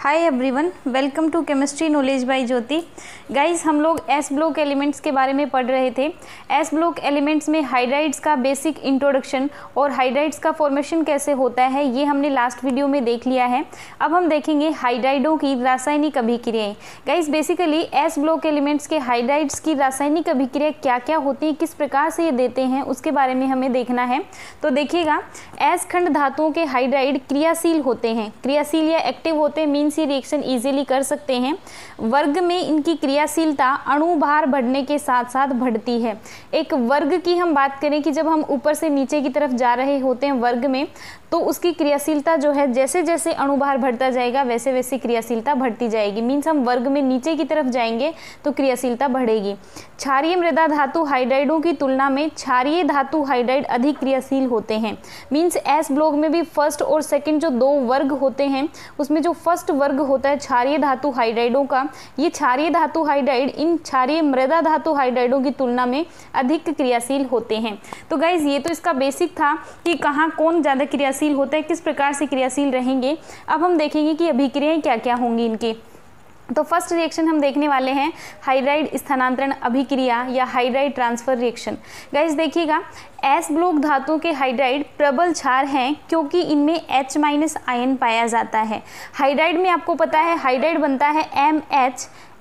Hi everyone, welcome to chemistry knowledge by Jyoti. Guys, हम लोग S block elements के बारे में पढ़ रहे थे। एस ब्लॉक एलिमेंट्स में हाइड्राइड्स का बेसिक इंट्रोडक्शन और हाइड्राइड्स का फॉर्मेशन कैसे होता है ये हमने लास्ट वीडियो में देख लिया है। अब हम देखेंगे हाइड्राइडों की रासायनिक अभिक्रियाएं। Guys, basically S block elements के हाइड्राइड्स की रासायनिक अभिक्रिया क्या क्या होती है, किस प्रकार से ये देते हैं, उसके बारे में हमें देखना है। तो देखिएगा, एस खंड धातुओं के हाइड्राइड क्रियाशील होते हैं, क्रियाशील या एक्टिव होते हैं, मीन्स ये रिएक्शन इजीली कर सकते हैं। वर्ग में इनकी क्रियाशीलता अणु भार बढ़ने के साथ साथ बढ़ती है। एक वर्ग की हम बात करें कि जब हम ऊपर से नीचे की तरफ जा रहे होते हैं वर्ग में, तो उसकी क्रियाशीलता जो है जैसे जैसे अणुभार बढ़ता जाएगा वैसे वैसे क्रियाशीलता बढ़ती जाएगी। मीन्स हम वर्ग में नीचे की तरफ जाएंगे तो क्रियाशीलता बढ़ेगी। क्षारीय मृदा धातु हाइड्राइडों की तुलना में क्षारीय धातु हाइड्राइड अधिक क्रियाशील होते हैं। मीन्स एस ब्लॉक में भी फर्स्ट और सेकंड जो दो वर्ग होते हैं, उसमें जो फर्स्ट वर्ग होता है क्षारीय धातु हाइड्राइडों का, ये क्षारीय धातु हाइड्राइड इन क्षारीय मृदा धातु हाइड्राइडों की तुलना में अधिक क्रियाशील होते हैं। तो गाइज, ये तो इसका बेसिक था कि कहाँ कौन ज़्यादा क्रियाशील होता है, किस प्रकार से क्रियाशील रहेंगे। अब हम देखेंगे कि अभिक्रियाएं क्या क्या होंगी इनकी। तो फर्स्ट रिएक्शन हम देखने वाले हैं हाइड्राइड स्थानांतरण अभिक्रिया या हाइड्राइड ट्रांसफर रिएक्शन। गाइस देखिएगा, एस ब्लॉक धातुओं के हाइड्राइड प्रबल क्षार हैं क्योंकि इनमें H- आयन पाया जाता है। हाइड्राइड में आपको पता है हाइड्राइड बनता है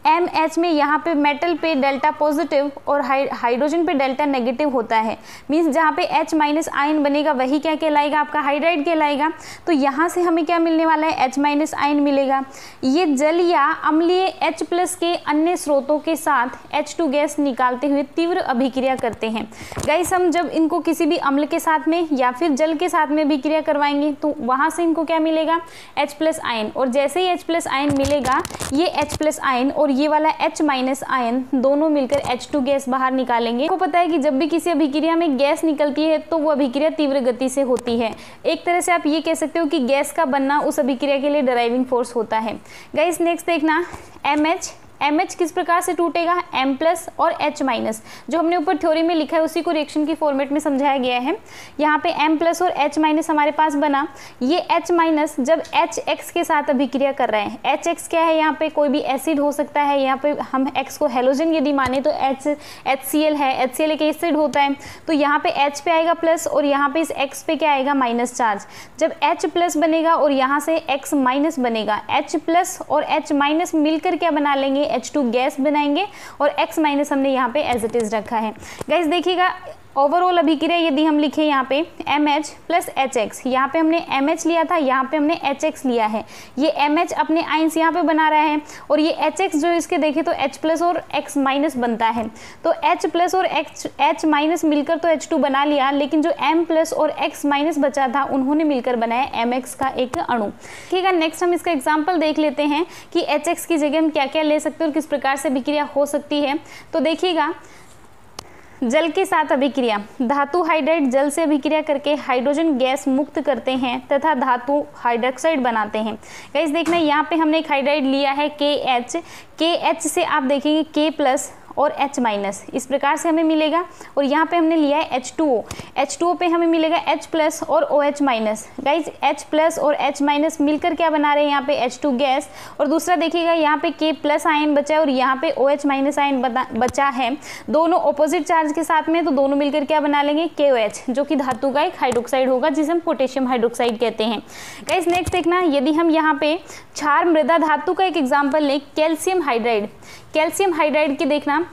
MH में यहाँ पे मेटल पे डेल्टा पॉजिटिव और हाइड्रोजन पे डेल्टा नेगेटिव होता है। मीन्स जहाँ पे H- आयन बनेगा वही क्या कहलाएगा, आपका हाइड्राइड कहलाएगा। तो यहाँ से हमें क्या मिलने वाला है, H- आयन मिलेगा। ये जल या अम्लीय H+ के अन्य स्रोतों के साथ H2 गैस निकालते हुए तीव्र अभिक्रिया करते हैं। गाइस, हम जब इनको किसी भी अम्ल के साथ में या फिर जल के साथ में अभिक्रिया करवाएंगे तो वहाँ से इनको क्या मिलेगा, H+ आयन। और जैसे ही H+ आयन मिलेगा, ये H+ आयन और ये वाला H- आयन दोनों मिलकर H2 गैस बाहर निकालेंगे। आपको पता है कि जब भी किसी अभिक्रिया में गैस निकलती है तो वो अभिक्रिया तीव्र गति से होती है। एक तरह से आप ये कह सकते हो कि गैस का बनना उस अभिक्रिया के लिए ड्राइविंग फोर्स होता है। गाइस, नेक्स्ट देखना, MH किस प्रकार से टूटेगा, M+ और H- जो हमने ऊपर थ्योरी में लिखा है उसी को रिएक्शन की फॉर्मेट में समझाया गया है। यहाँ पे M+ और H- हमारे पास बना। ये H- जब HX के साथ अभिक्रिया कर रहे हैं, HX क्या है, यहाँ पे कोई भी एसिड हो सकता है। यहाँ पे हम X को हेलोजन यदि माने तो HCl है, HCl एक एसिड होता है। तो यहाँ पे H पे आएगा प्लस और यहाँ पे इस X पे क्या आएगा, माइनस चार्ज। जब H+ बनेगा और यहाँ से X- बनेगा, H+ और H- मिलकर क्या बना लेंगे, H2 गैस बनाएंगे और X- हमने यहाँ पे एज इट इज रखा है। गाइस देखिएगा, ओवरऑल अभिक्रिया यदि हम लिखें यहाँ पे MH + HX, यहाँ पे हमने MH लिया था, यहाँ पे हमने HX लिया है। ये MH अपने आयन्स यहाँ पे बना रहा है और ये HX जो इसके देखें तो H+ और X- बनता है। तो H+ और H- मिलकर तो H2 बना लिया, लेकिन जो M+ और X- बचा था उन्होंने मिलकर बनाया MX का एक अणु। ठीक है, नेक्स्ट हम इसका एग्जाम्पल देख लेते हैं कि HX की जगह हम क्या क्या ले सकते हैं और किस प्रकार से अभिक्रिया हो सकती है। तो देखिएगा, जल के साथ अभिक्रिया, धातु हाइड्राइड जल से अभिक्रिया करके हाइड्रोजन गैस मुक्त करते हैं तथा धातु हाइड्रोक्साइड बनाते हैं। गाइस देखना, यहाँ पे हमने एक हाइड्राइड लिया है KH से आप देखेंगे K+ और H- इस प्रकार से हमें मिलेगा। और यहाँ पे हमने लिया है H2O पे हमें मिलेगा H+ और OH-। गाइज, H+ और H- मिलकर क्या बना रहे हैं, यहाँ पे H2 गैस। और दूसरा देखिएगा, यहाँ पे K+ आयन बचा है और यहाँ पे OH- आयन बचा है, दोनों ऑपोजिट चार्ज के साथ में। तो दोनों मिलकर क्या बना लेंगे, KOH, जो कि धातु का एक हाइड्रोक्साइड होगा जिसे हम पोटेशियम हाइड्रोक्साइड कहते हैं। गाइज नेक्स्ट देखना, यदि हम यहाँ पे क्षार मृदा धातु का एक एग्जाम्पल लें, कैल्शियम हाइड्राइड की देखना,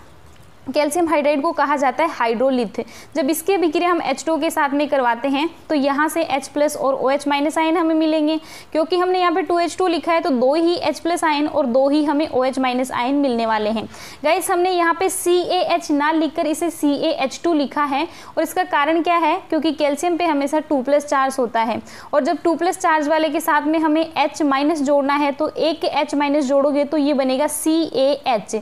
कैल्शियम हाइड्राइड को कहा जाता है हाइड्रोलिथ। जब इसकी अभिक्रिया हम H2 के साथ में करवाते हैं तो यहाँ से H+ और OH- आयन हमें मिलेंगे। क्योंकि हमने यहाँ पे 2H2 लिखा है तो 2 ही H+ आयन और 2 ही हमें OH- आयन मिलने वाले हैं। गाइस, हमने यहाँ पे CaH ना लिखकर इसे CaH2 लिखा है और इसका कारण क्या है, क्योंकि कैल्शियम पे हमेशा 2+ चार्ज होता है और जब 2+ चार्ज वाले के साथ में हमें H- जोड़ना है तो एक H- जोड़ोगे तो ये बनेगा CaH।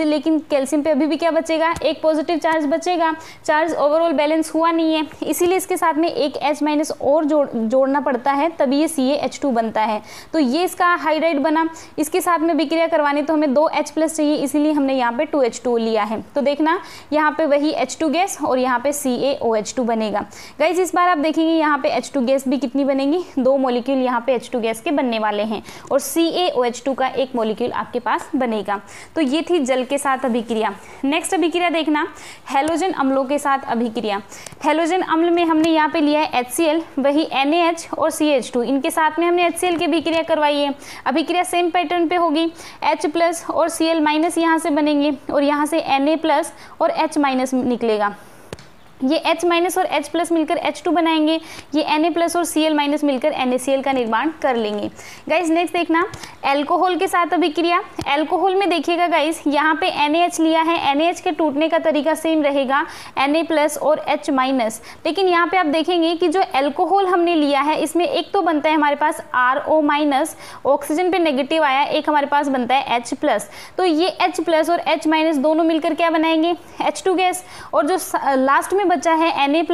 लेकिन कैल्शियम पे अभी भी क्या बचेगा, एक पॉजिटिव चार्ज बचेगा, चार्ज ओवरऑल बैलेंस हुआ नहीं है, इसीलिए इसके साथ में एक H- और जोड़ना पड़ता है, तभी ये CaH2 बनता है। तो ये इसका हाइड्राइड बना। इसके साथ में विक्रिया करवानी तो हमें 2 H+ चाहिए, इसीलिए हमने यहाँ पे 2H2 लिया है। तो देखना यहाँ पे वही H2 गैस और यहाँ पे CaOH2 बनेगा। गाइज इस बार आप देखेंगे यहाँ पे H2 गैस भी कितनी बनेगी, 2 मॉलिक्यूल यहाँ पे H2 गैस के बनने वाले हैं और CaOH2 का 1 मॉलिक्यूल आपके पास बनेगा। तो ये थी जल के साथ अभिक्रिया। नेक्स्ट अभिक्रिया देखना हैलोजन अम्लों के साथ अभिक्रिया। हैलोजन अम्ल में हमने यहाँ पे लिया है HCl, वही NaH और CH2, इनके साथ में हमने HCl की अभिक्रिया करवाई है। अभिक्रिया सेम पैटर्न पे होगी, H+ और Cl- यहाँ से बनेंगे और यहाँ से Na+ और H- निकलेगा। ये H- और H+ मिलकर H2 बनाएंगे, ये Na+ और Cl- मिलकर NaCl का निर्माण कर लेंगे। गाइज नेक्स्ट देखना एल्कोहल के साथ अभिक्रिया। एल्कोहल में देखिएगा गाइज यहाँ पे NaH लिया है, NaH के टूटने का तरीका सेम रहेगा, Na+ और H-, लेकिन यहाँ पे आप देखेंगे कि जो एल्कोहल हमने लिया है इसमें एक तो बनता है हमारे पास RO-, ऑक्सीजन पे नेगेटिव आया, एक हमारे पास बनता है H+। तो ये H+ और H- दोनों मिलकर क्या बनाएंगे, H2 गैस, और जो लास्ट में बचा है Na+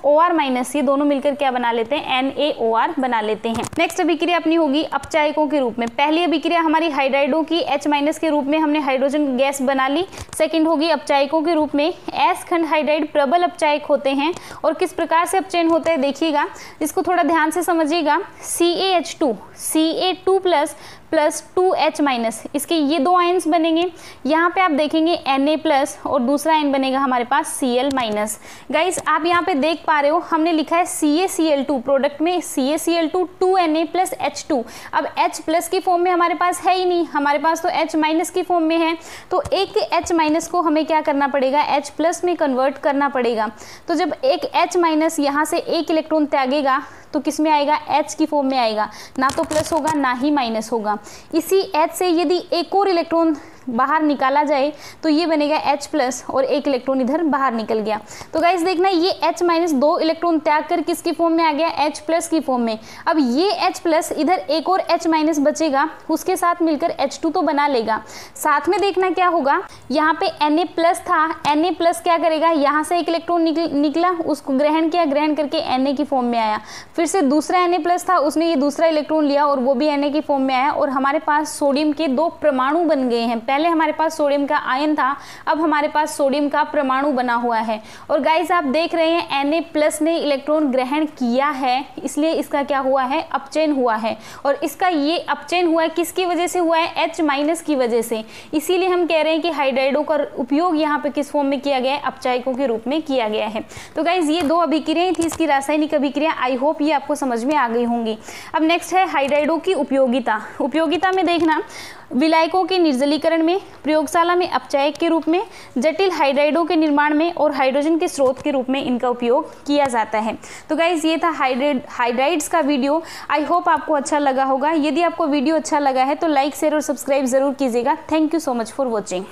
OR-, ये दोनों मिलकर क्या बना लेते हैं, NaOR बना लेते हैं। नेक्स्ट अभिक्रिया अपनी होगी अपचायकों के रूप में। पहली अभिक्रिया हमारी हाइड्राइडों की, H- के रूप में हमने हाइड्रोजन गैस बना ली। सेकंड होगी अपचायकों के रूप में। S खंड हाइड्राइड प्रबल अपचायक होते हैं और किस प्रकार से अपचयन होता है देखिएगा, इसको थोड़ा ध्यान से समझिएगा। CaH2 Ca2+ प्लस 2H-, इसके ये 2 आयन्स बनेंगे। यहाँ पे आप देखेंगे Na+ और दूसरा आयन बनेगा हमारे पास Cl-। गाइस आप यहाँ पे देख पा रहे हो हमने लिखा है CaCl2, प्रोडक्ट में CaCl2 2Na + H2। अब H+ की फॉर्म में हमारे पास है ही नहीं, हमारे पास तो H- की फॉर्म में है, तो एक H- को हमें क्या करना पड़ेगा, H+ में कन्वर्ट करना पड़ेगा। तो जब एक H- यहाँ से एक इलेक्ट्रॉन त्यागेगा तो किस में आएगा, H की फॉर्म में आएगा, ना तो प्लस होगा ना ही माइनस होगा। इसी H से यदि एक और इलेक्ट्रॉन बाहर निकाला जाए तो ये बनेगा H+ और एक इलेक्ट्रॉन इधर बाहर निकल गया। तो गाइस देखना ये H- 2 इलेक्ट्रॉन त्याग कर किसकी फॉर्म में आ गया, H+ की फॉर्म में। अब ये H+ इधर एक और H- बचेगा, उसके साथ मिलकर H2 तो बना लेगा। साथ में देखना क्या होगा, यहाँ पे Na+ था, Na+ क्या करेगा, यहाँ से एक इलेक्ट्रॉन निकला, उसको ग्रहण किया, ग्रहण करके Na की फॉर्म में आया। फिर से दूसरा Na+ था, उसने ये दूसरा इलेक्ट्रॉन लिया और वो भी Na की फॉर्म में आया और हमारे पास सोडियम के 2 परमाणु बन गए हैं। पहले हमारे पास सोडियम का आयन था, अब हमारे पास सोडियम का परमाणु बना हुआ है। और गाइस आप देख रहे हैं Na+ ने इलेक्ट्रॉन ग्रहण किया है, इसलिए इसका क्या हुआ है, अपचयन हुआ है। और इसका ये अपचयन हुआ है किसकी वजह से हुआ है, H- की वजह से। इसीलिए हम कह रहे हैं कि हाइड्राइडों का उपयोग यहाँ पे किस फॉर्म में किया गया है, अपचायकों के रूप में किया गया है। तो गाइस ये 2 अभिक्रियाएं थी इसकी रासायनिक अभिक्रिया। आई होप ये आपको समझ में आ गई होंगी। अब नेक्स्ट है हाइड्राइडों की उपयोगिता। उपयोगिता में देखना विलायकों के निर्जलीकरण में, प्रयोगशाला में अपचायक के रूप में, जटिल हाइड्राइडों के निर्माण में और हाइड्रोजन के स्रोत के रूप में इनका उपयोग किया जाता है। तो गाइज ये था हाइड्राइड्स का वीडियो। आई होप आपको अच्छा लगा होगा। यदि आपको वीडियो अच्छा लगा है तो लाइक, शेयर और सब्सक्राइब जरूर कीजिएगा। Thank you so much for watching.